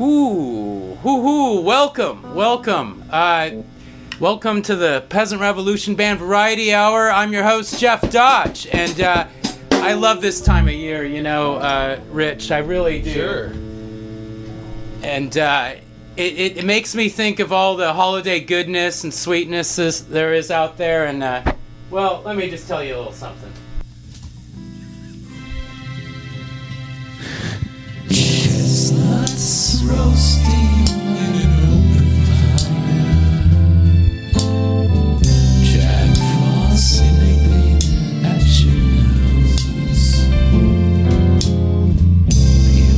Welcome. Welcome to the Peasant Revolution Band Variety Hour. I'm your host, Jeff Dodge, and I love this time of year, Rich, I really do. Sure. And it makes me think of all the holiday goodness and sweetness there is out there, and, let me just tell you a little something. Chestnuts roasting in an open fire. Jack Frost nibbling at your nose.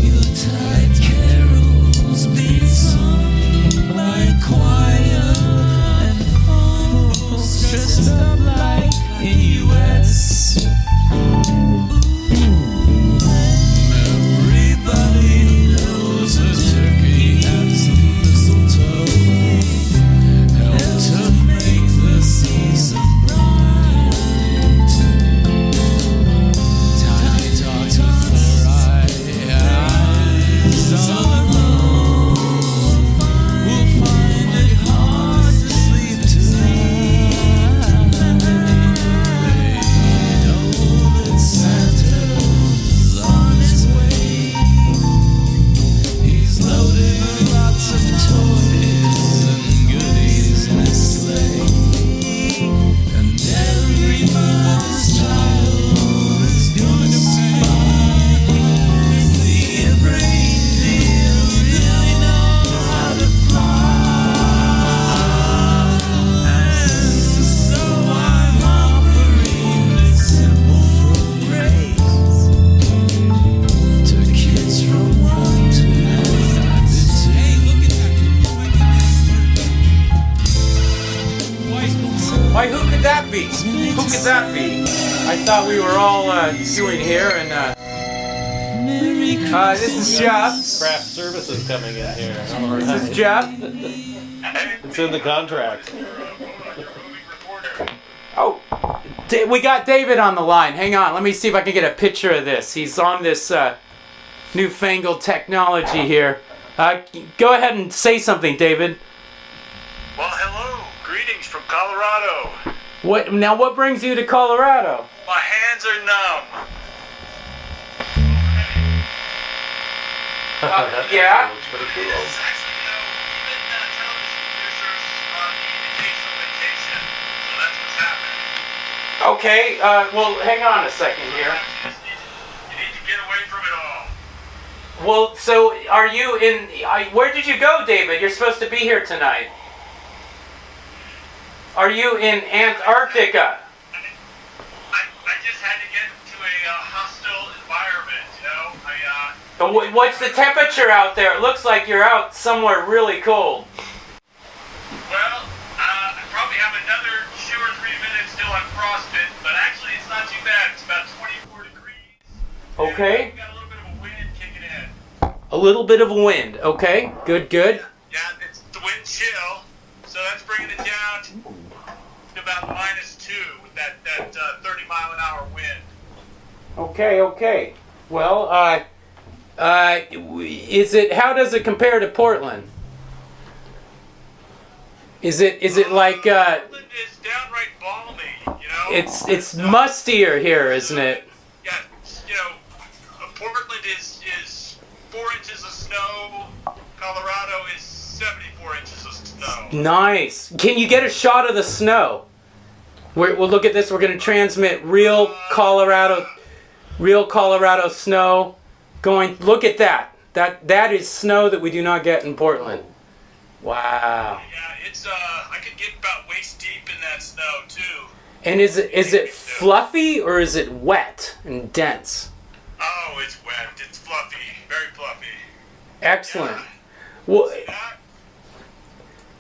Yuletide carols being sung by a choir, and folks dressed up like Inuits. I thought we were all doing here, and this is Jeff. Craft services coming in here. This is Jeff. It's in the contract. Oh, we got David on the line. Hang on, let me see if I can get a picture of this. He's on this newfangled technology here. Go ahead and say something, David. Well, hello. Greetings from Colorado. What brings you to Colorado? My hands are numb. Yeah? Looks pretty cool. Even television producers need occasional vacation, so that's what's happening. Okay, hang on a second here. You need to get away from it all. Well, so are you in... where did you go, David? You're supposed to be here tonight. Are you in Antarctica? I just had to get to a hostile environment, What's the temperature out there? It looks like you're out somewhere really cold. Well, I probably have another 2 or 3 minutes till I'm frostbitten, but actually it's not too bad. It's about 24 degrees. Okay. We've got a little bit of a wind kicking in. A little bit of a wind. Okay, good. Yeah, it's the wind chill, so that's bringing it down to about -2 with that 30-mile-an-hour wind. Okay. Well, how does it compare to Portland? Is it like Portland is downright balmy, It's mustier here, isn't it? Yeah, Portland is 4 inches of snow. Colorado is 74 inches of snow. Nice. Can you get a shot of the snow? We'll look at this. We're going to transmit real Colorado snow. Look at that. That is snow that we do not get in Portland. Wow. Yeah, it's I could get about waist deep in that snow too. And is it fluffy or is it wet and dense? Oh, it's wet. It's fluffy. Very fluffy. Excellent. Yeah. Well, See that?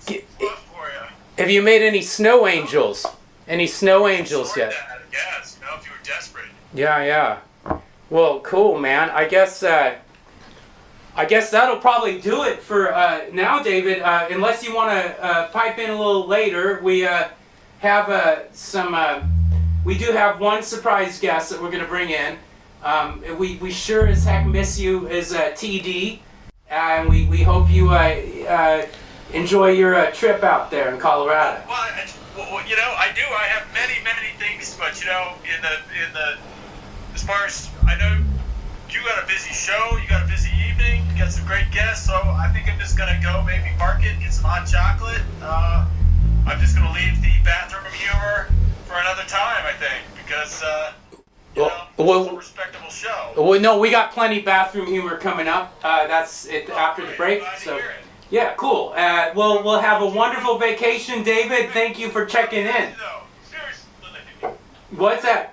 It's fluff for you. have you made any snow angels? Any snow angels yet? Yes. No, if you were desperate. Yeah. Well, cool, man. I guess that'll probably do it for now, David. Unless you want to pipe in a little later, we have we do have one surprise guest that we're going to bring in. We sure as heck miss you as TD. and we hope you enjoy your trip out there in Colorado. Well, you know, I do. I have many things, but you know, in the as far as I know, you got a busy show, you got a busy evening, you got some great guests. So I think I'm just gonna go maybe park it, get some hot chocolate. I'm just gonna leave the bathroom humor for another time, I think, because you know, it's a respectable show. Well, no, we got plenty bathroom humor coming up. That's it after the break. Glad to So, hear it. yeah, cool. We'll have a wonderful vacation, David. Thank you for checking in. No, seriously. What's that?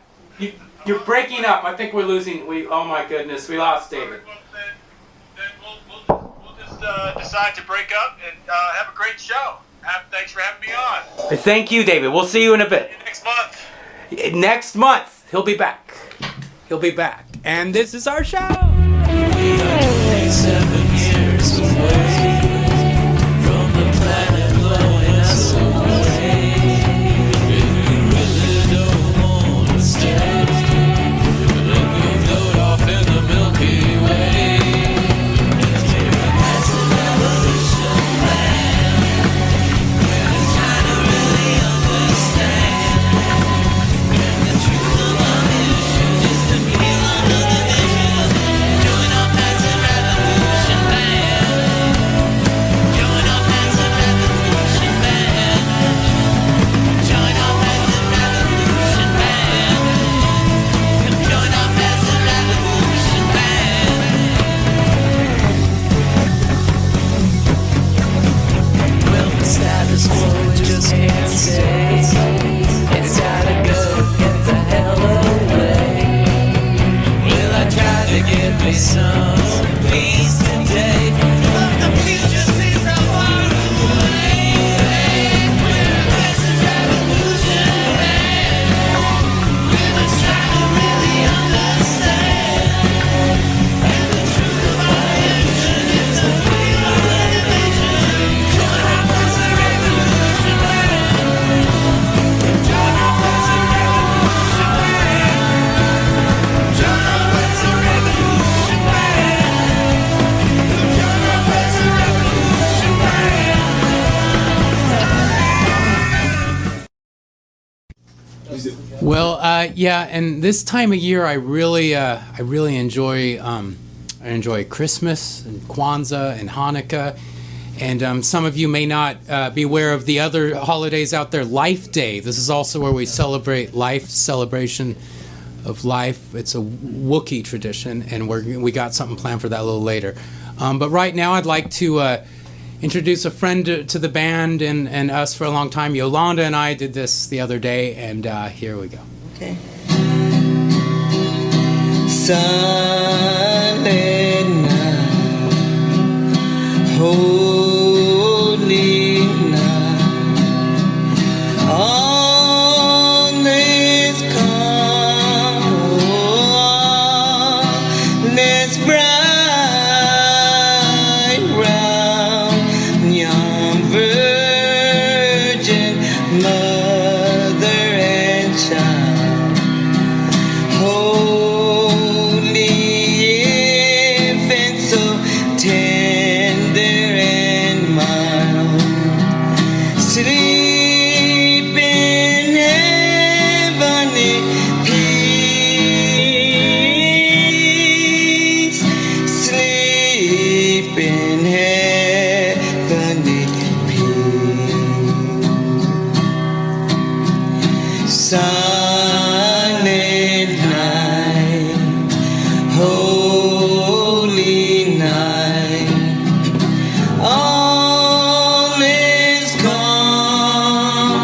You're breaking up. I think we're losing. Oh my goodness, we lost David. Well, then we'll just decide to break up and have a great show. Thanks for having me on. Thank you, David. We'll see you in a bit. See you next month. Next month, he'll be back. He'll be back. And this is our show. We are 27 years away from the planet blowing us away. If you really don't want to stay, then go float off in the Milky Way. That's the revolution plan. We're just trying to really understand. And the truth of our mission is to be one of the vision. Join our passive revolution band. Join our passive revolution band. Join our passive revolution band. Come join our passive revolution band. Well, the status quo just can't stay. It's gotta go, get the hell away. Well, I tried to get me some peace today, but the future seems so far away. We're a passive revolution band. We're just trying to really understand. And the truth of our mission is to be one of the vision. Join our passive revolution band. Join our passive revolution band. Join our passive revolution band. Join our passive revolution band. Well, yeah, and this time of year, I really enjoy. I enjoy Christmas and Kwanzaa and Hanukkah, and some of you may not be aware of the other holidays out there. Life Day. This is also where we celebrate life, celebration of life. It's a Wookiee tradition, and we got something planned for that a little later. But right now, I'd like to introduce a friend to the band and us for a long time. Yolanda and I did this the other day, and here we go. Okay. Silent night, holy night, all is calm, all is bright round young virgin mother and child. Holy infant, so tender and mild, sleep in heavenly peace, sleep in heavenly peace. Silent night, holy night, all is calm,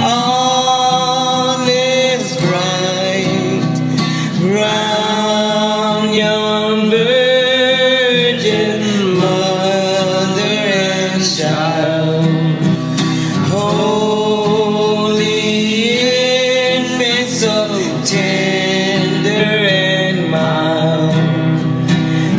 all is bright round young virgin mother and child. Holy infant, so tender and mild,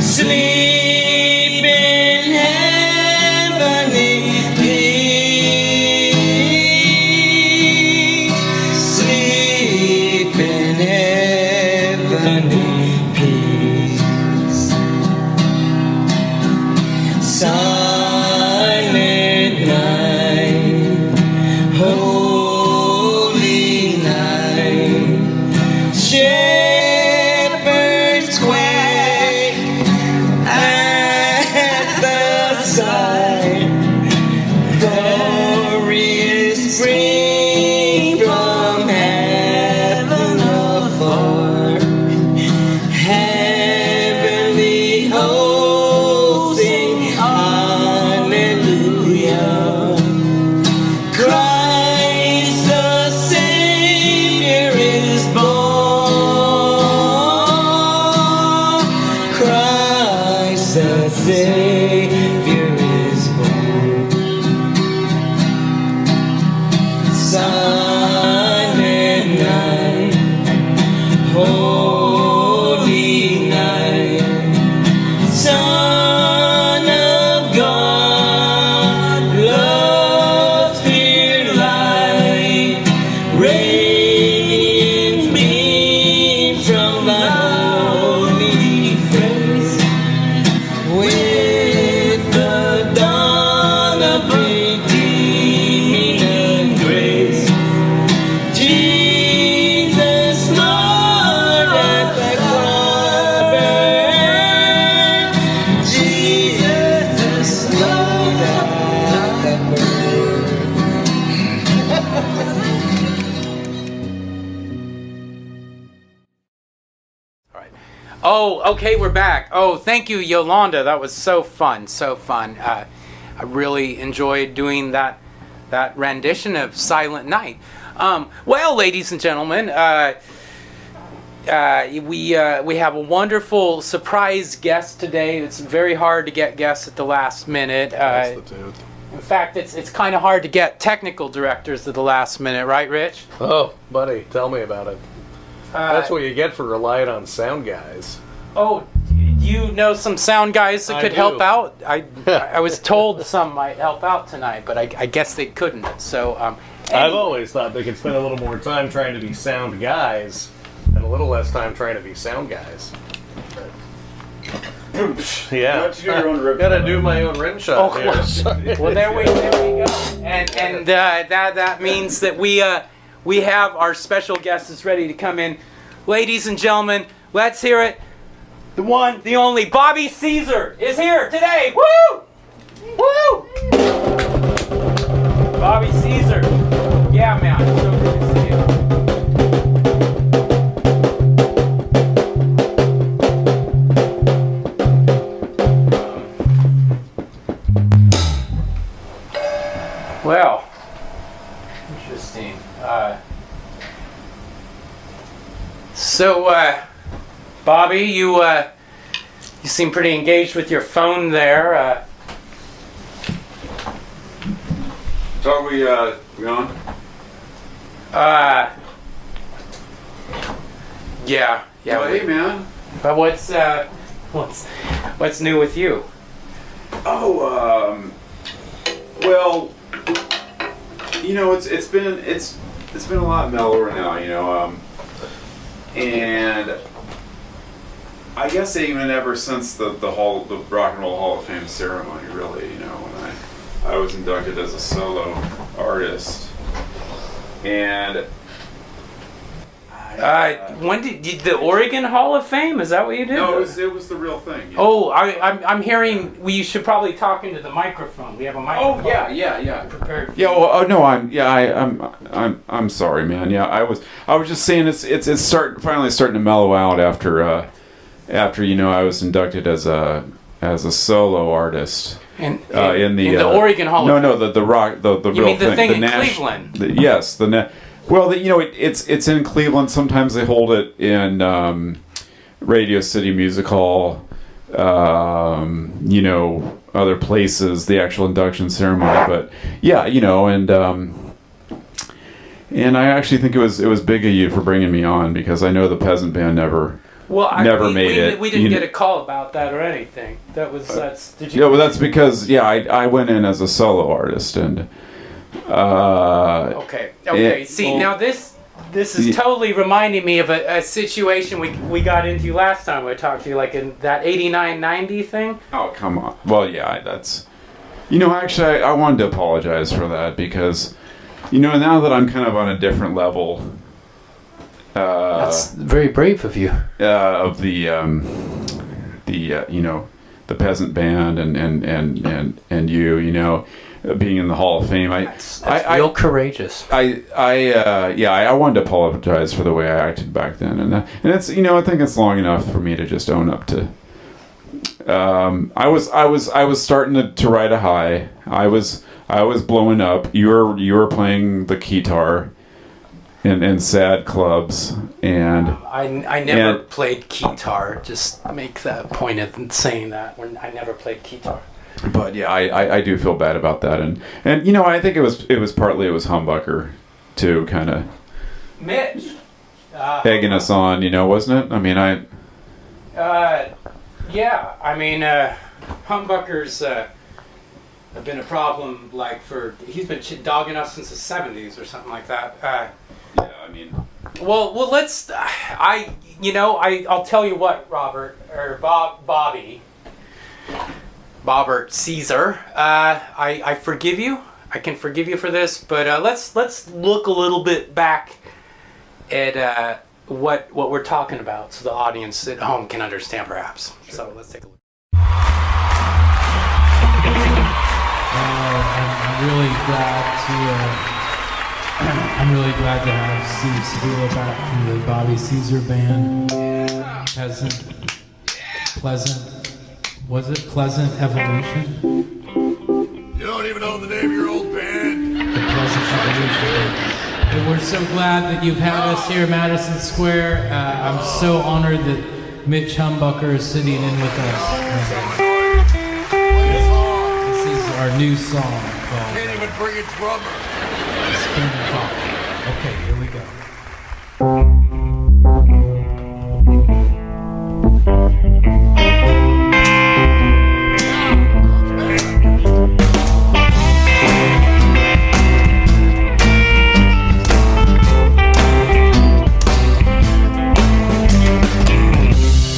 sleep in heavenly peace, sleep in heavenly peace. holy night. Son of God, love's pure light, radiant beam from thy holy face. With the dawn of redeeming grace, Jesus, Lord, at thy cover. Jesus, Lord, at thy birth. Oh, okay, we're back. Oh, thank you, Yolanda. That was so fun, so fun. I really enjoyed doing that rendition of Silent Night. Well, ladies and gentlemen, we have a wonderful surprise guest today. It's very hard to get guests at the last minute. That's the truth. In fact, it's kind of hard to get technical directors at the last minute, right, Rich? Oh, buddy, tell me about it. That's what you get for relying on sound guys. Oh, do you know some sound guys that I could do. help out? I was told some might help out tonight, but I guess they couldn't. So I've always thought they could spend a little more time trying to be sound guys and a little less time trying to be sound guys. Yeah, Why don't you do your own rim gotta shot? do my own rim shot. here. well, there we go. And that means that we have our special guest is ready to come in. Ladies and gentlemen, let's hear it. The one, the only, Bobby Caesar is here today. Woo! Woo! Bobby Caesar. Yeah, man. So good to see you. Well, interesting. Bobby, you seem pretty engaged with your phone there. So we on? Yeah. Well, hey man. But what's new with you? Oh, well, you know, it's been a lot mellower now, you know, and I guess even ever since the Rock and Roll Hall of Fame ceremony, really, you know, when I was inducted as a solo artist, and When did the Oregon Hall of Fame? Is that what you did? no, it was the real thing. You know? Oh, I'm hearing. We should probably talk into the microphone. We have a microphone. Oh yeah. Prepared. Yeah, well, oh no, I'm sorry, man. Yeah, I was just saying it's finally starting to mellow out after you know I was inducted as a solo artist In in the Oregon Hall. No, of no, the rock the You real mean the thing in Nash- Cleveland? Yes, well, you know it's in Cleveland. Sometimes they hold it in Radio City Music Hall. You know, other places, the actual induction ceremony, but yeah, you know, and I actually think it was big of you for bringing me on because I know the Peasant Band never made it. We didn't get a call about that or anything. Did you? Yeah, well, that's because I went in as a solo artist and. Okay. See, now this is totally reminding me of a situation we got into last time I talked to you, like in that 89-90 thing. Oh, come on. Well, yeah, that's... You know, actually, I wanted to apologize for that because, you know, now that I'm kind of on a different level... That's very brave of you. Of the you know, the Peasant Band and you know... being in the Hall of Fame, that's real courageous. I wanted to apologize for the way I acted back then, and it's, you know, I think it's long enough for me to just own up to. I was starting to ride a high. I was blowing up. You were playing the guitar in sad clubs, and I never played guitar. Just make that point of saying that when I never played guitar. But yeah, I do feel bad about that, and you know, I think it was partly humbucker too, kind of. Mitch, egging us on, wasn't it? I mean, yeah. I mean, humbuckers have been a problem. He's been dogging us since the '70s or something like that. yeah, I mean, Well, let's. I'll tell you what, Robert or Bobby, Bobbert Caesar. I forgive you. I can forgive you for this, but let's look a little bit back at what we're talking about, so the audience at home can understand, perhaps. Sure. So let's take a look. I'm really glad to have Steve Sevilla back from the Bobby Caesar band. Peasant, Pleasant. Was it Pleasant Evolution? You don't even know the name of your old band. The Pleasant Evolution. And we're so glad that you've had us here at Madison Square. I'm so honored that Mitch Humbucker is sitting in with us. This is our new song called Can't even bring a drummer. Spin Pop. Okay, here we go.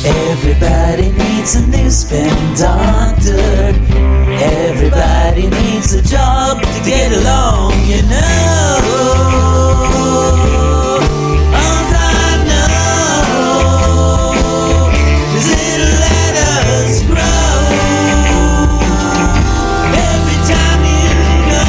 Everybody needs a new spin doctor. Everybody needs a job to get along, you know. All I know is it'll let us grow. Every time you go.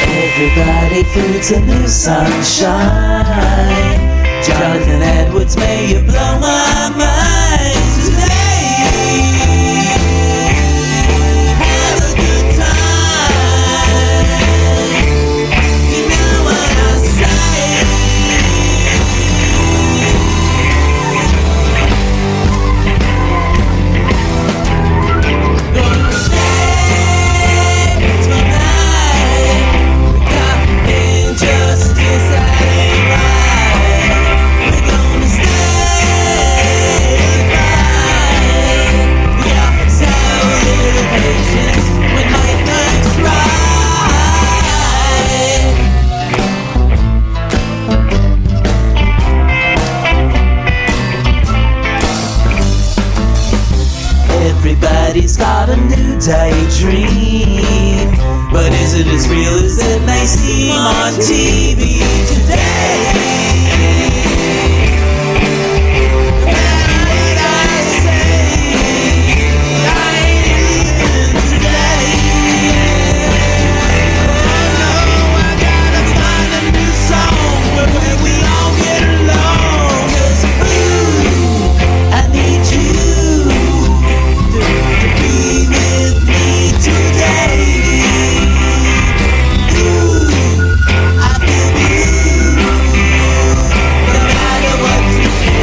Everybody through to new sunshine. Jonathan Edwards, may you blow my mind today. Have a good time. You know what I say. Gonna stay tonight. Injustice that ain't right. We're gonna stay right. We always have a little patience when life looks right. Everybody's got a new daydream, but is it as real as it may seem on TV today? No matter what I say, I ain't leaving today. No, I gotta find a new song where we all get along. 'Cause ooh, I need you to be with me today. Ooh, I feel blue. No matter what you do,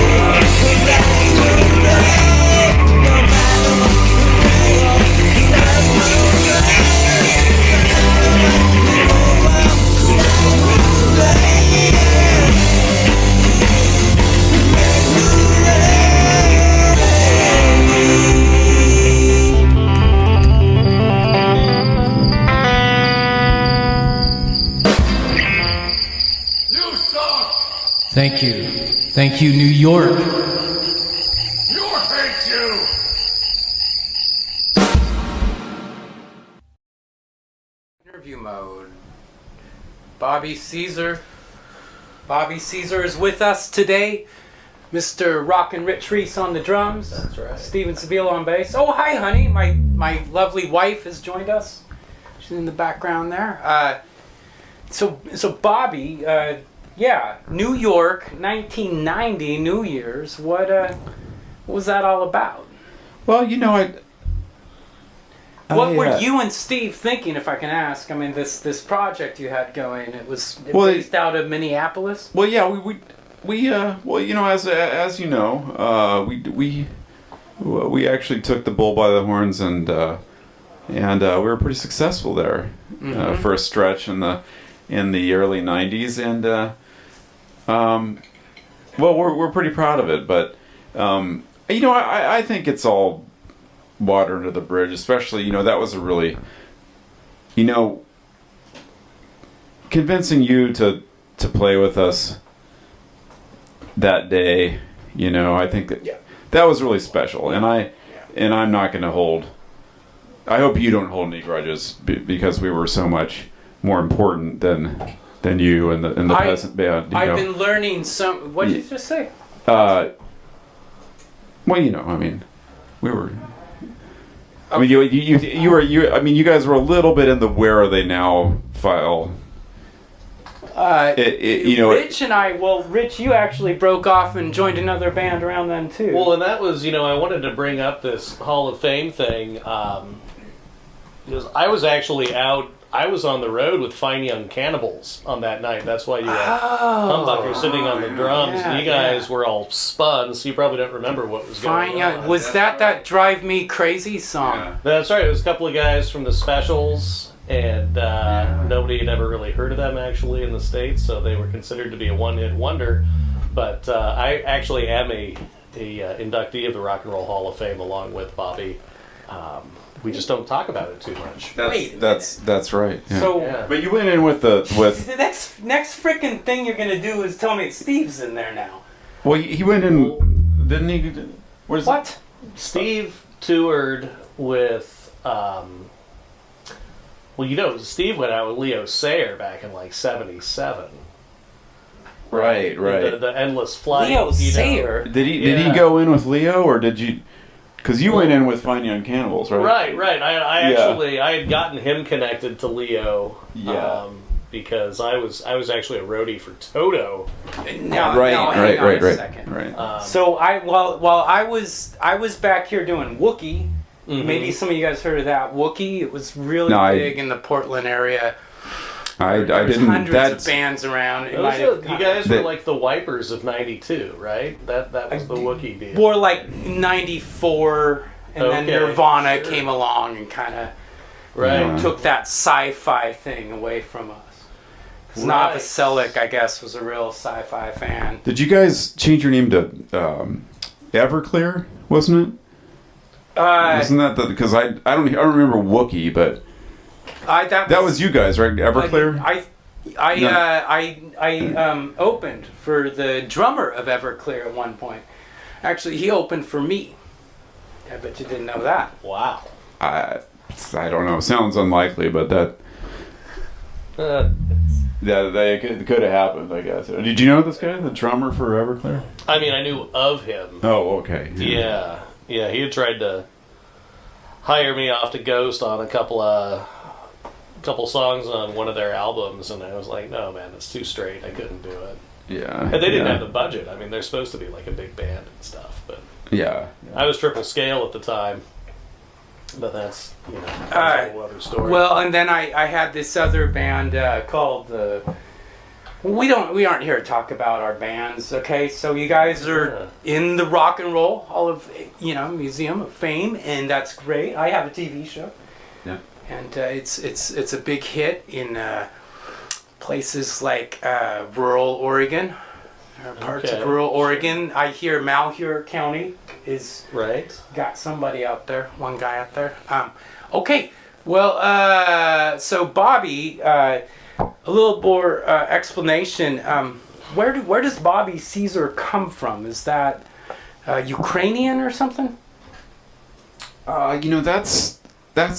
hooray, hooray. No matter what you say, that's hooray. No matter what you do, You suck. Thank you. Thank you, New York. York hates you. Interview mode. Bobby Caesar. Bobby Caesar is with us today. Mr. Rockin' Rich Reese on the drums. That's right. Steven Seville on bass. Oh, hi, honey. My lovely wife has joined us. She's in the background there. So Bobby, yeah, New York, 1990, New Year's. What was that all about? well, What were you and Steve thinking, if I can ask? I mean, this project you had going, it was Well, based out of Minneapolis? Well, yeah, we well, as you know, we actually took the bull by the horns, and we were pretty successful there for a stretch in the early '90s, and well, we're pretty proud of it. But I think it's all water under the bridge, especially that was a really convincing you to play with us that day. I think that was really special, and I'm not going to hold. I hope you don't hold any grudges because we were so much more important than you and the Peasant band. I've been learning some. What did you just say? Well, we were. I mean, you were. I mean, you guys were a little bit in the "Where Are They Now" file. Rich and I. Well, Rich, you actually broke off and joined another band around then too. Well, and that was, I wanted to bring up this Hall of Fame thing because I was actually out. I was on the road with Fine Young Cannibals on that night. That's why you had Humbucker sitting on the drums. Yeah, you guys were all spun, so you probably don't remember what was going Fine on. Young. Was that Drive Me Crazy song? Yeah. That's right. It was a couple of guys from the Specials, and nobody had ever really heard of them actually in the States, so they were considered to be a one-hit wonder. But I actually am a inductee of the Rock and Roll Hall of Fame along with Bobby. We just don't talk about it too much. That's right. Yeah. So, But you went in with the next freaking thing you're gonna do is tell me Steve's in there now. Well, he went in, didn't he? What? Steve toured with, Steve went out with Leo Sayer back in like '77. Right. The Endless Flight. Leo Sayer? Did he go in with Leo, or did you? Because you went in with Fine Young Cannibals, right? Right. I had gotten him connected to Leo. Yeah. Because I was actually a roadie for Toto. Now, hang on a second. Right. So while I was back here doing Wookiee. Maybe some of you guys heard of that Wookiee. It was really big in the Portland area. I didn't. Hundreds of bands around. You guys were like the Wipers of '92, right? That was the Wookiee deal. More like '94, and then Nirvana came along and kind of took that sci-fi thing away from us. Because Novoselic, I guess, was a real sci-fi fan. Did you guys change your name to Everclear? Wasn't it? Wasn't that because I don't remember Wookiee, but that was you guys, right? Everclear. I opened for the drummer of Everclear at one point. Actually, he opened for me. I bet you didn't know that. Wow. I don't know. Sounds unlikely, but that could have happened, I guess. Did you know this guy, the drummer for Everclear? I mean, I knew of him. Oh, okay. Yeah. He had tried to hire me off to Ghost on a couple songs on one of their albums, and I was like, no, man, it's too straight. I couldn't do it. Yeah. And they didn't have the budget. I mean, they're supposed to be like a big band and stuff, but yeah. I was triple scale at the time. But that's a whole other story. Well, and then I had this other band called we aren't here to talk about our bands, okay? So you guys are in the Rock and Roll Hall of Museum of Fame, and that's great. I have a TV show. Yeah. And it's a big hit in places like rural Oregon, or parts of rural Oregon. I hear Malheur County is got somebody out there, one guy out there. Okay, well, so Bobby, a little more explanation. Where does Bobby Caesar come from? Is that Ukrainian or something? That's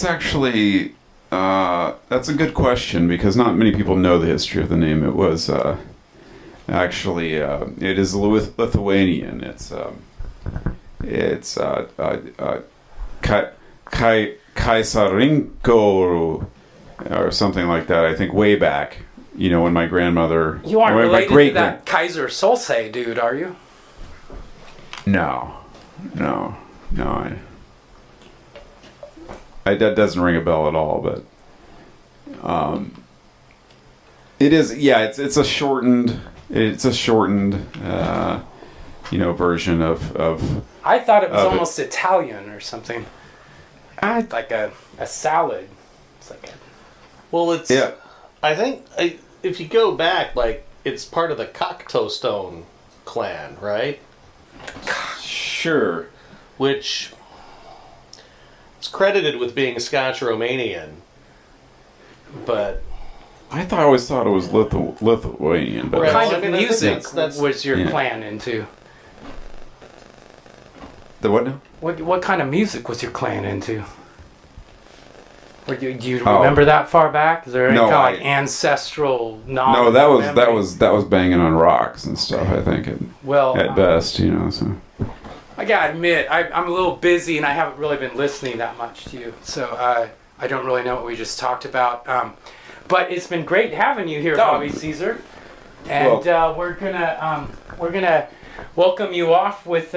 actually that's a good question because not many people know the history of the name. It was actually it is Lithuanian. It's Kaisarinko or something like that. I think way back, when my grandmother. You aren't related to that Kaiser Solse dude, are you? No. That doesn't ring a bell at all, but it is. Yeah, it's a shortened it's a shortened, version of. I thought it was Of it. almost Italian or something. Like a salad. It's like Well, it's. Yeah. I think if you go back, like it's part of the Cocteau clan, right? Sure. Which it's credited with being Scotch-Romanian, but I always thought it was Lithuanian, but Right. kind I of mean, I think music that's- was your Yeah. clan into? the what now? What kind of music was your clan into? Or do you Oh. remember that far back? Is there any No, kind of like I- ancestral knowledge? No, that memory? was banging on rocks and stuff. I think Well, at best, So I gotta admit, I'm a little busy and I haven't really been listening that much to you, so I don't really know what we just talked about. But it's been great having you here, Bobby Caesar, and we're gonna welcome you off with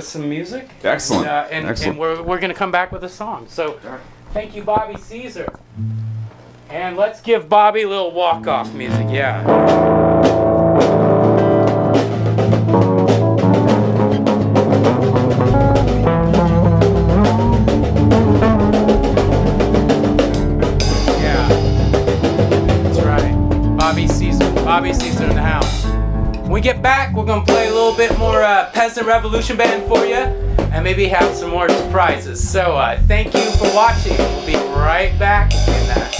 some music. Excellent. And Excellent. we're gonna come back with a song. So thank you, Bobby Caesar, and let's give Bobby a little walk-off music. Yeah. Bobby Caesar in the house. When we get back, we're gonna play a little bit more Peasant Revolution Band for you, and maybe have some more surprises. So thank you for watching. We'll be right back in that.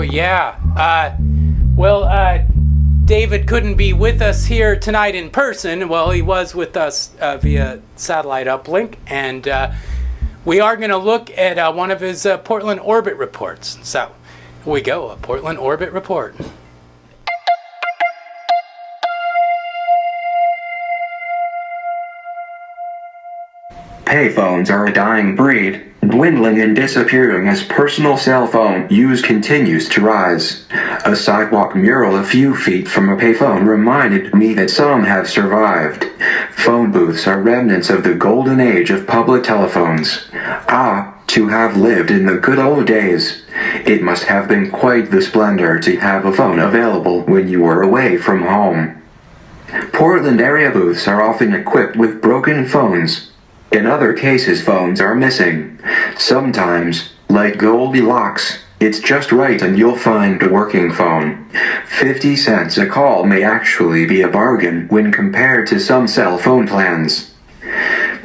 Yeah. David couldn't be with us here tonight in person. Well, he was with us via satellite uplink, and we are going to look at one of his Portland orbit reports. So, here we go, a Portland orbit report. Payphones are a dying breed, dwindling and disappearing as personal cell phone use continues to rise. A sidewalk mural a few feet from a payphone reminded me that some have survived. Phone booths are remnants of the golden age of public telephones. To have lived in the good old days. It must have been quite the splendor to have a phone available when you were away from home. Portland area booths are often equipped with broken phones. In other cases, phones are missing. Sometimes, like Goldilocks, it's just right and you'll find a working phone. 50 cents a call may actually be a bargain when compared to some cell phone plans.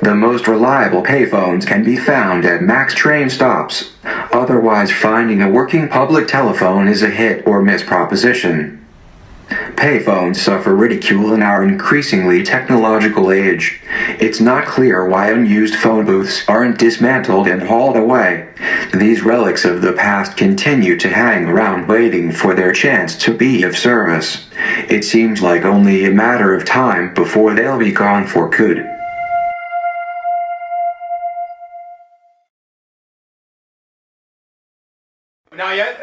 The most reliable payphones can be found at max train stops. Otherwise, finding a working public telephone is a hit or miss proposition. Payphones suffer ridicule in our increasingly technological age. It's not clear why unused phone booths aren't dismantled and hauled away. These relics of the past continue to hang around waiting for their chance to be of service. It seems like only a matter of time before they'll be gone for good. Not yet?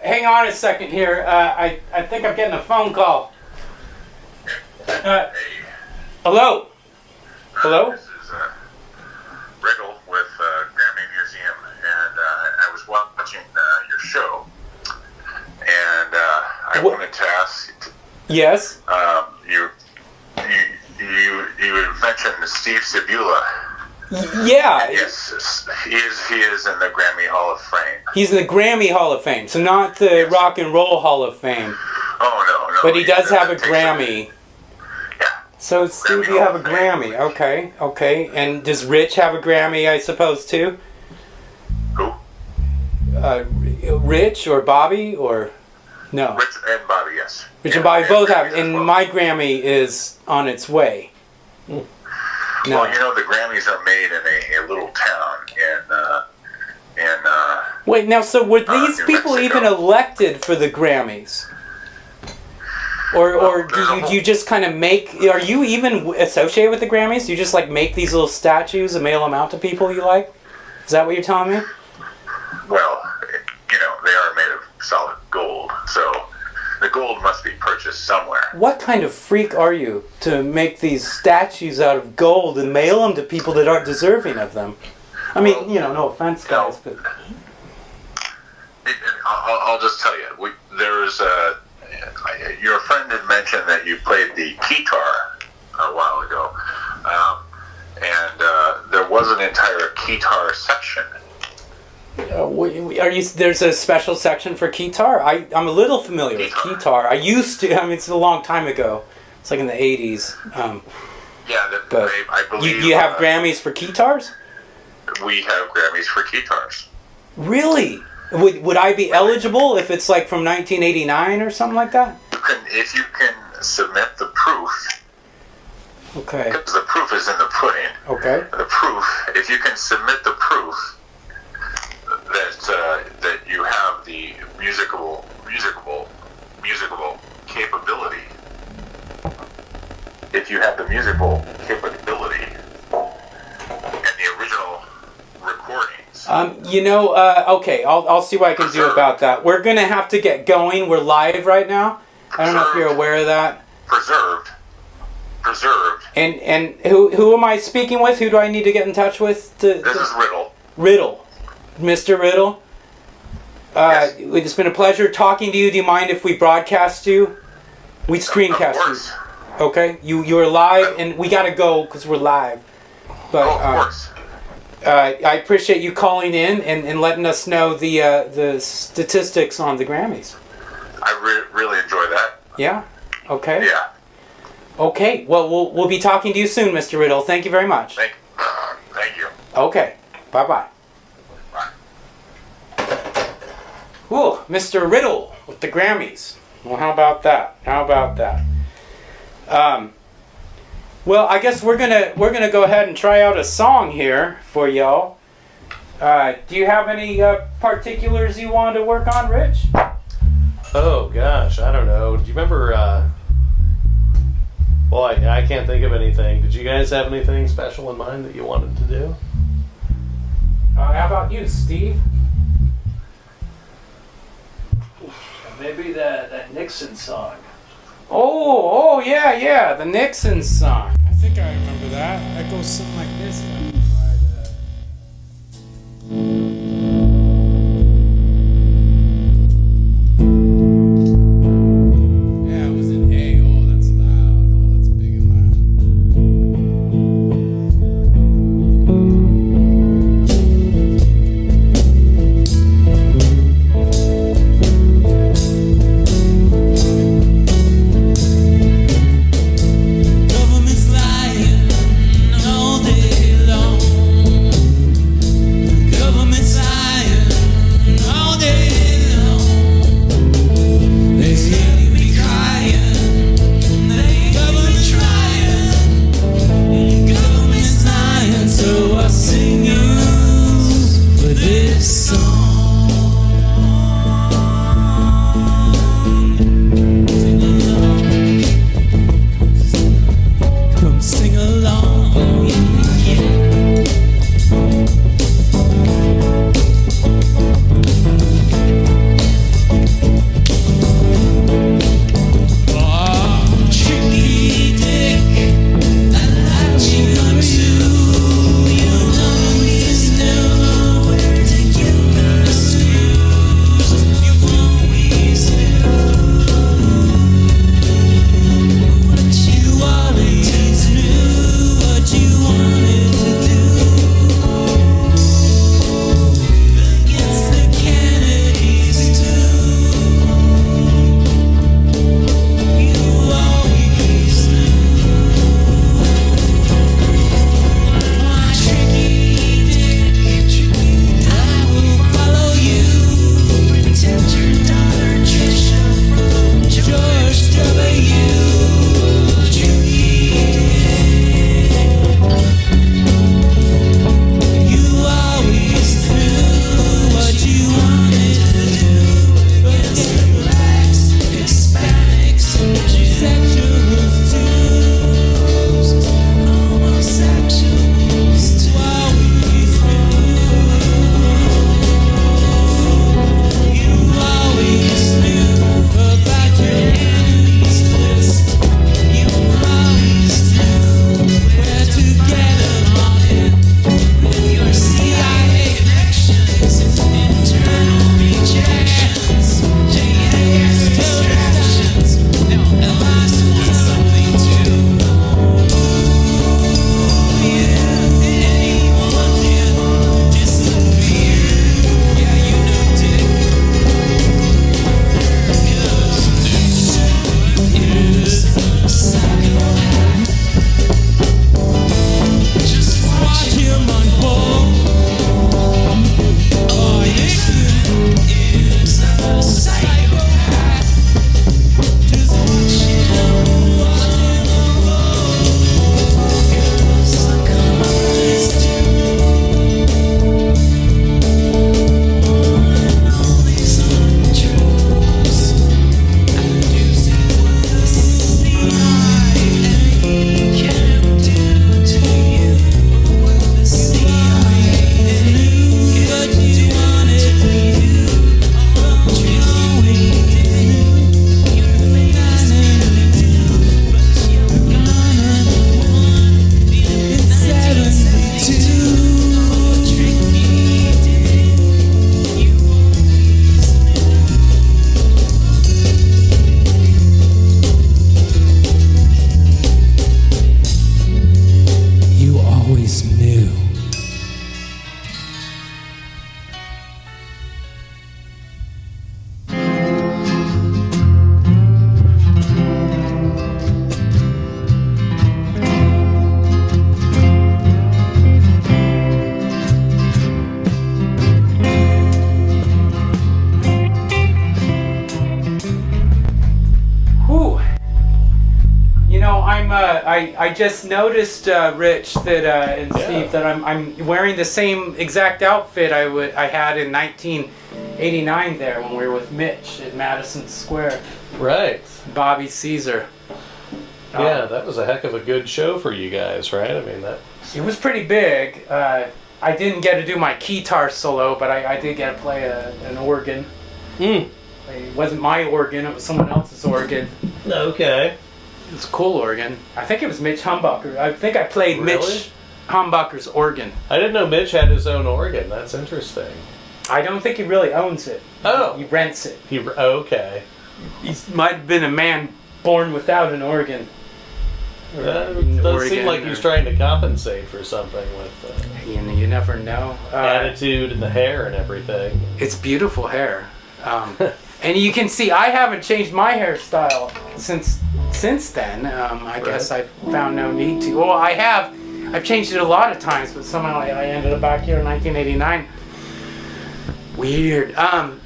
Hang on a second here. I think I'm getting a phone call. Hello? Hello? This is Riddle with Grammy Museum, and I was watching your show, and I wanted to ask. Yes? You mentioned Steve Sibula. Yeah. Yes, he is in the Grammy Hall of Fame. He's in the Grammy Hall of Fame, so not the Rock and Roll Hall of Fame. Oh, no. But he does have a Grammy. Yeah. So, Steve, you have a Grammy. Okay. And does Rich have a Grammy, I suppose, too? Who? Rich or Bobby or... No. Rich and Bobby, yes. Rich and Bobby both have, and my Grammy is on its way. No. Well, the Grammys are made in a little town in Wait, now, so were these New people Mexico. even elected for the Grammys? Or do you just kind of make... Are you even associated with the Grammys? Do you just, make these little statues and mail them out to people you like? Is that what you're telling me? Well, they are made of solid gold, so the gold must be purchased somewhere. What kind of freak are you to make these statues out of gold and mail them to people that aren't deserving of them? I mean, no offense, guys, but... I'll just tell you, your friend had mentioned that you played the guitar a while ago, and there was an entire guitar section. There's a special section for guitar? I'm a little familiar with guitar. I used to, it's a long time ago. It's like in the 80s. But I believe... You have Grammys for guitars? We have Grammys for guitars. Really? Would I be eligible if it's from 1989 or something like that? If you can submit the proof. Okay. Because the proof is in the pudding. Okay. The proof, if you can submit the proof that you have the musical capability. If you have the musical capability and the original recordings. Okay, I'll see what I can do about that. We're gonna have to get going. We're live right now. I don't know if you're aware of that. Preserved. And who am I speaking with? Who do I need to get in touch with? This is Riddle. Riddle. Mr. Riddle? Yes. It's been a pleasure talking to you. Do you mind if we broadcast you? We screencast Of course. you. Okay? You're live, and we gotta go because we're live. But, of course. I appreciate you calling in and letting us know the statistics on the Grammys. I really enjoy that. Yeah? Okay. Yeah. Okay. Well, we'll be talking to you soon, Mr. Riddle. Thank you very much. Thank you. Okay. Bye-bye. Bye. Whew, Mr. Riddle with the Grammys. Well, how about that? How about that? Well, I guess we're gonna go ahead and try out a song here for y'all. Do you have any particulars you want to work on, Rich? Oh gosh, I don't know. Do you remember? Well, I can't think of anything. Did you guys have anything special in mind that you wanted to do? How about you, Steve? Maybe that Nixon song. Oh, yeah, the Nixon song. I think I remember that. That goes something like this. Yeah, it was an A. Oh, that's loud. Oh, that's big and loud. Government's lying all day long. I just noticed, Rich, that and Steve, that I'm wearing the same exact outfit I had in 1989 there when we were with Mitch at Madison Square. Right. Bobby Caesar. Yeah, that was a heck of a good show for you guys, right? I mean, it was pretty big. I didn't get to do my guitar solo, but I did get to play an organ. It wasn't my organ, it was someone else's organ. Okay. It was a cool organ. I think it was Mitch Humbucker. I think I played Mitch Humbucker's organ. I didn't know Mitch had his own organ. That's interesting. I don't think he really owns it. Oh. He rents it. Okay. He might have been a man born without an organ. That does seem like he's trying to compensate for something with you never know. Attitude and the hair and everything. It's beautiful hair. And you can see I haven't changed my hairstyle since then. I guess I found no need to. Well, I have. I've changed it a lot of times, but somehow I ended up back here in 1989. Weird.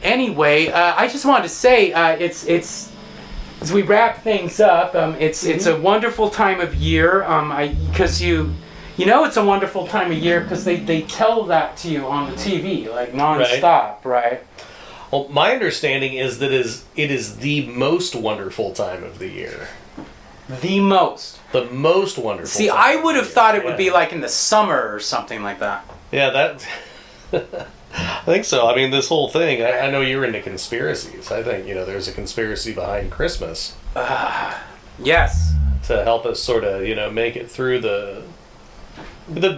Anyway, I just wanted to say it's as we wrap things up. It's a wonderful time of year. Because you know it's a wonderful time of year because they tell that to you on the TV like nonstop, right? Well, my understanding is that it is the most wonderful time of the year. The most wonderful. See, I would have thought it would be like in the summer or something like that. Yeah, that. I think so. I mean, this whole thing. I know you're into conspiracies. I think there's a conspiracy behind Christmas. Yes. To help us sort of make it through the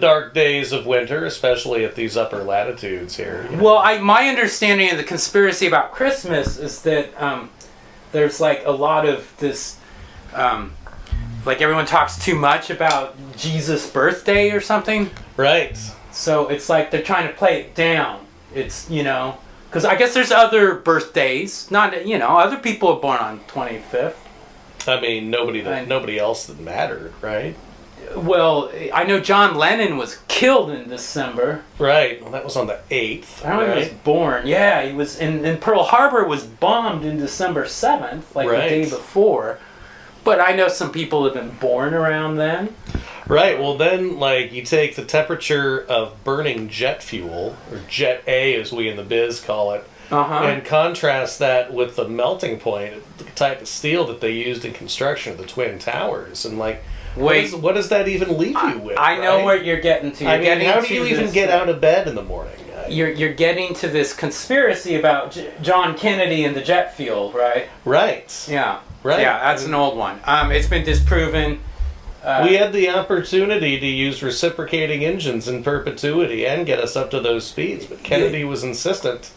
dark days of winter, especially at these upper latitudes here. Well, my understanding of the conspiracy about Christmas is that there's like a lot of this, like everyone talks too much about Jesus' birthday or something. Right. So it's like they're trying to play it down. It's, because I guess there's other birthdays. Not, other people are born on 25th. I mean, nobody else that mattered, right? Well, I know John Lennon was killed in December. Right. Well, that was on the 8th. I don't know when he was born. Yeah, he was in Pearl Harbor was bombed in December 7th, like the day before. But I know some people have been born around then. Right. Well, then, you take the temperature of burning jet fuel, or Jet A as we in the biz call it, and contrast that with the melting point, the type of steel that they used in construction of the Twin Towers. And, what does that even leave you with? I know what you're getting to. How do you even get out of bed in the morning? You're getting to this conspiracy about John Kennedy and the jet fuel, right? Right. Yeah. Right. Yeah, that's an old one. It's been disproven. We had the opportunity to use reciprocating engines in perpetuity and get us up to those speeds, but Kennedy was insistent.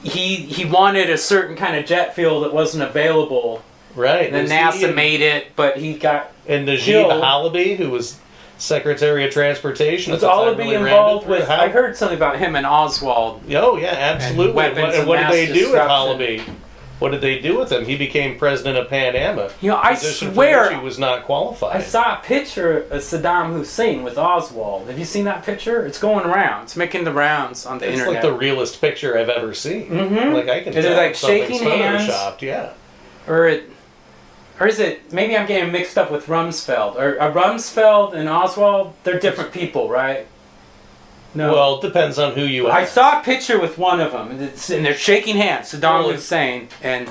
He wanted a certain kind of jet fuel that wasn't available. Right. Then NASA made it, but he got and Najib Halaby, who was Secretary of Transportation, was Halaby involved with? I heard something about him and Oswald. Oh yeah, absolutely. And what did they do with Halaby? What did they do with him? He became president of Pan Am. I swear he was not qualified. I saw a picture of Saddam Hussein with Oswald. Have you seen that picture? It's going around. It's making the rounds on the internet. It's like the realest picture I've ever seen. Mm-hmm. I can is tell it like shaking hands? Yeah. Or is it? Maybe I'm getting mixed up with Rumsfeld. Or Rumsfeld and Oswald, they're different people, right? No. Well, it depends on who you ask. I saw a picture with one of them, and they're shaking hands. Saddam Hussein and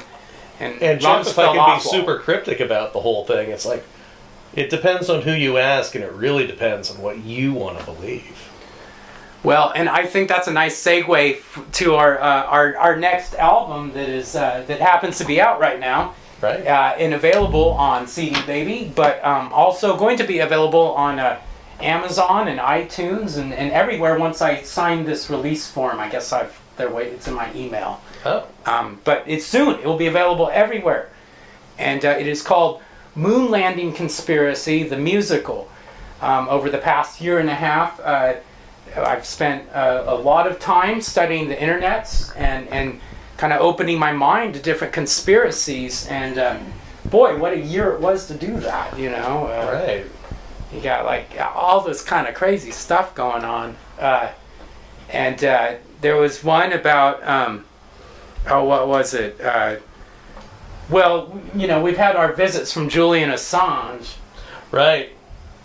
Jeff, if I can Oswald. be super cryptic about the whole thing, it's like it depends on who you ask, and it really depends on what you want to believe. Well, and I think that's a nice segue to our next album that happens to be out right now, right? And available on CD Baby, but also going to be available on Amazon and iTunes and everywhere once I sign this release form. I guess it's in my email. Oh. But it's soon. It will be available everywhere. And it is called Moon Landing Conspiracy, the musical. Over the past year and a half, I've spent a lot of time studying the internets and kind of opening my mind to different conspiracies. And boy, what a year it was to do that, Right. You got all this kind of crazy stuff going on. And there was one about, what was it? Well, we've had our visits from Julian Assange. Right.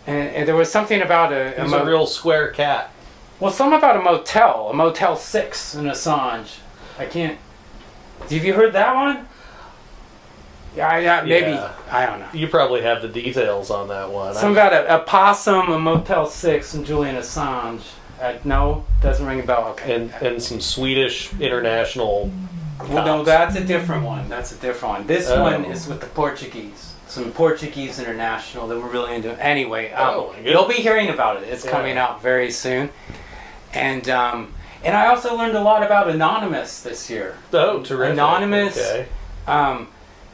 And there was something about He's a real square cat. Well, something about a Motel 6 in Assange. I can't. Have you heard that one? Yeah, maybe. Yeah. I don't know. You probably have the details on that one. Something about a possum, a Motel 6, and Julian Assange. No, doesn't ring a bell. Okay. And some Swedish international. Well, no, that's a different one. This one is with the Portuguese. Some Portuguese international that we're really into. Anyway, you'll be hearing about it. It's coming out very soon. And I also learned a lot about Anonymous this year. Oh, terrific. Anonymous. Okay.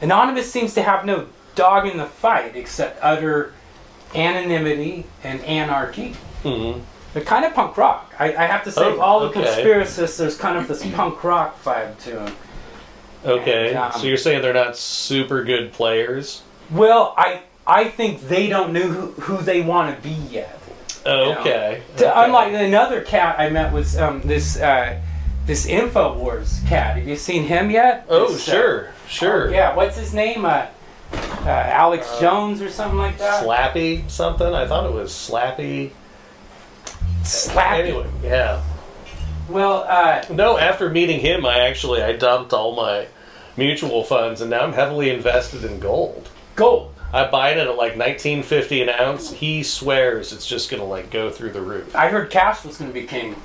Anonymous seems to have no dog in the fight except utter anonymity and anarchy. Mm-hmm. They're kind of punk rock. I have to say, all the conspiracists, there's kind of this punk rock vibe to them. Okay, And, so you're saying they're not super good players? Well, I think they don't know who they want to be yet. Oh, okay. Unlike another cat I met was this InfoWars cat. Have you seen him yet? Oh, sure. Yeah, what's his name? Alex Jones or something like that? Slappy something? I thought it was Slappy. Anyway, yeah. Well, no, after meeting him, I dumped all my mutual funds, and now I'm heavily invested in gold. Gold? I buy it at like $19.50 an ounce. He swears it's just going to like go through the roof. I heard cash was going to be king.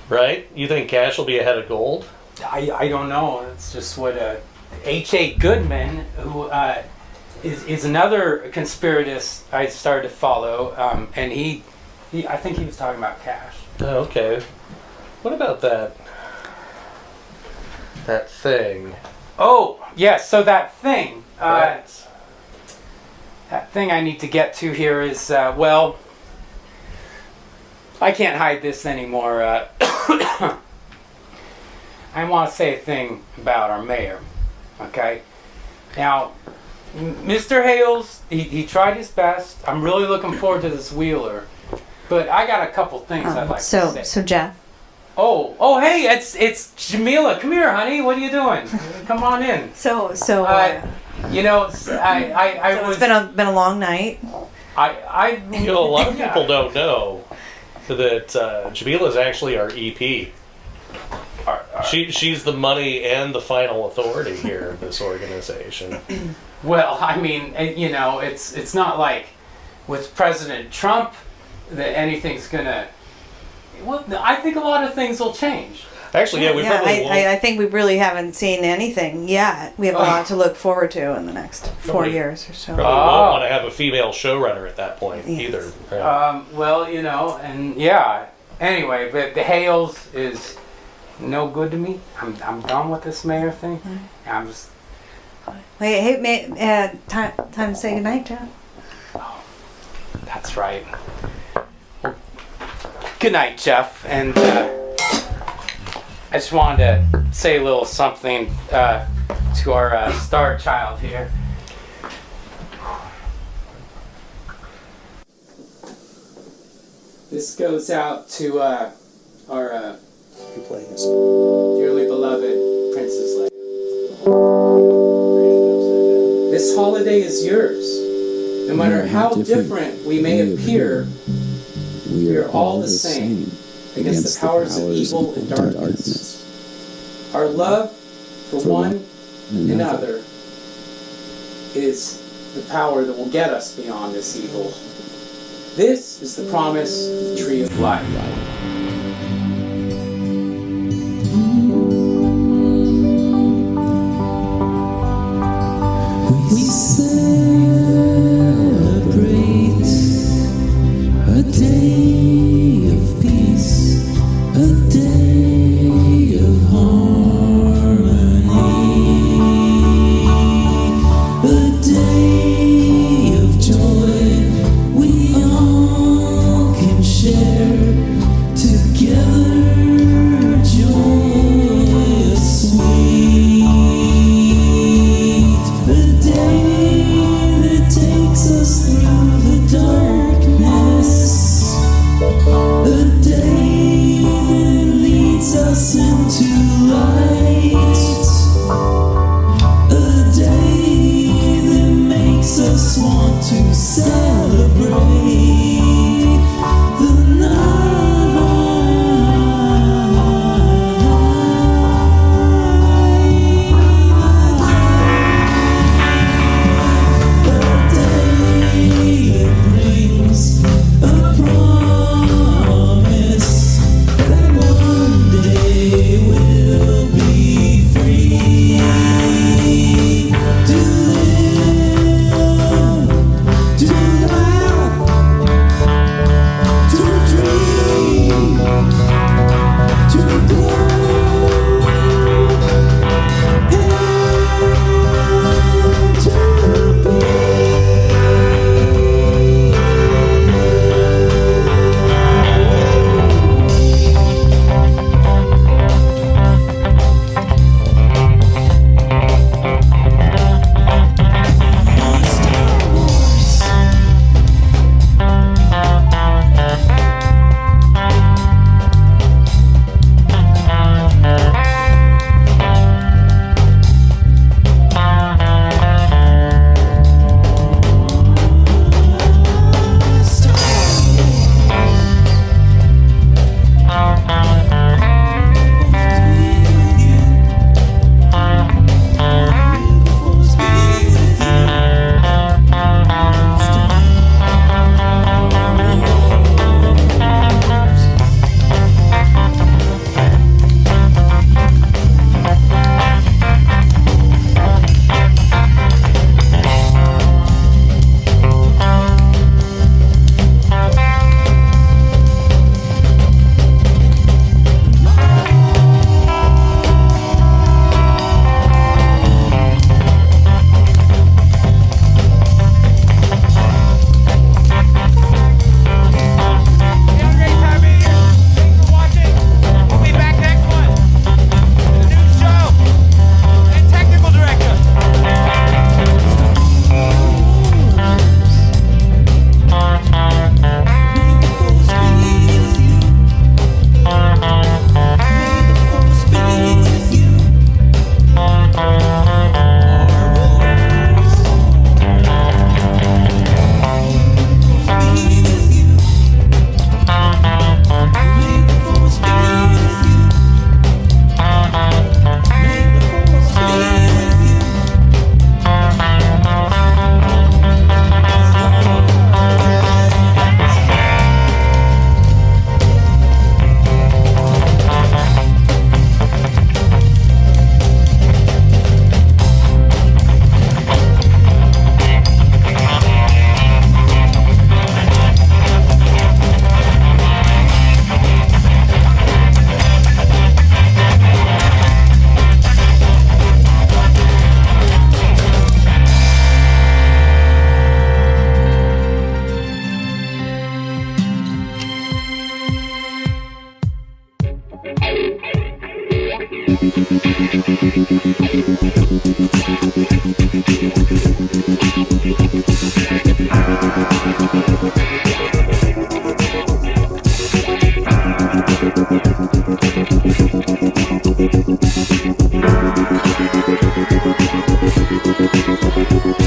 Right? You think cash will be ahead of gold? I don't know. It's just what H.A. Goodman, who is another conspiratist I started to follow, and he I think he was talking about cash. Oh, okay. What about that thing? Oh, yes. So that thing. Right. That thing I need to get to here is, well, I can't hide this anymore. I want to say a thing about our mayor, okay? Now, Mr. Hales, he tried his best. I'm really looking forward to this Wheeler. But I got a couple things I'd like to say. So Jeff. Oh, hey, it's Jamila. Come here, honey. What are you doing? Come on in. You know, it's been a long night. You know, a lot of people don't know that Jamila is actually our EP. She's the money and the final authority here in this organization. Well, I mean, you know, it's not like with President Trump that anything's gonna. Well, I think a lot of things will change. Actually, yeah, we probably won't. I think we really haven't seen anything yet. We have a lot to look forward to in the next 4 years or so. Probably won't want to have a female showrunner at that point either. Yeah. Well, you know, and yeah. Anyway, but the Hales is no good to me. I'm done with this mayor thing. Mm-hmm. I'm just. Wait, hey, time to say goodnight, Jeff. Oh, that's right. Well, good night, Jeff. And I just wanted to say a little something to our star child here. This goes out to our dearly beloved Princess Leia. This holiday is yours. No matter how different we may appear, we are all the same against the powers of evil and darkness. Our love for one another is the power that will get us beyond this evil. This is the promise of the Tree of Life. We celebrate a day of peace, a day of harmony, a day of joy we all can share together, joyous, sweet, a day that takes us through the darkness, a day that leads us into light, a day that makes us want to celebrate.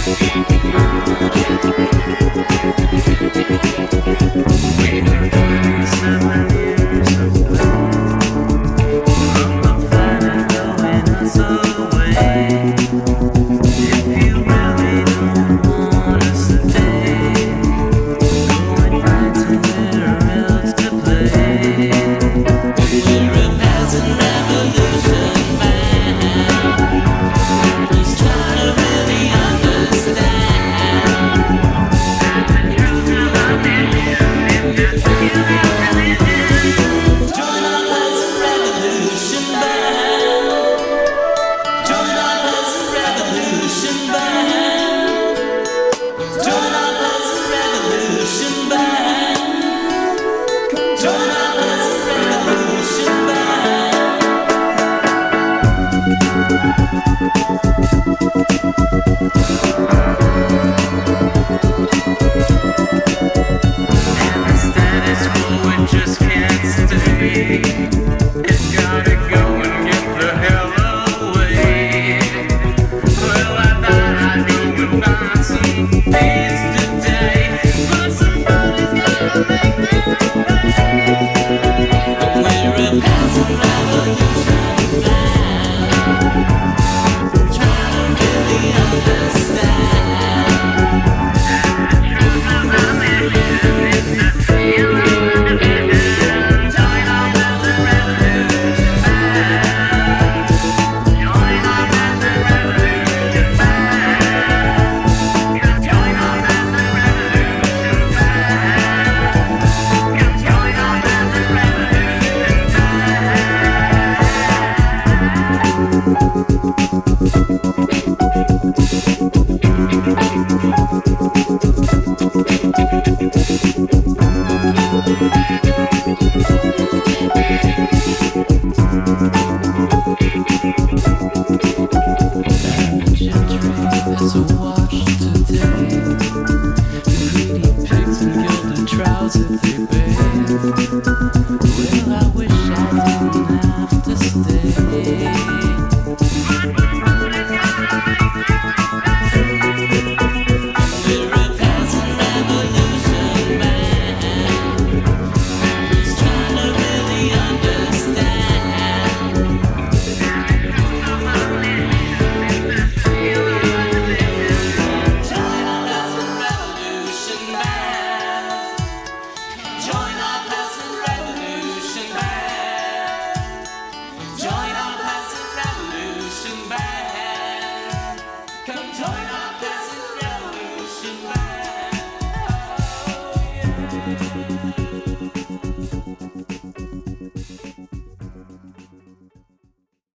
Thank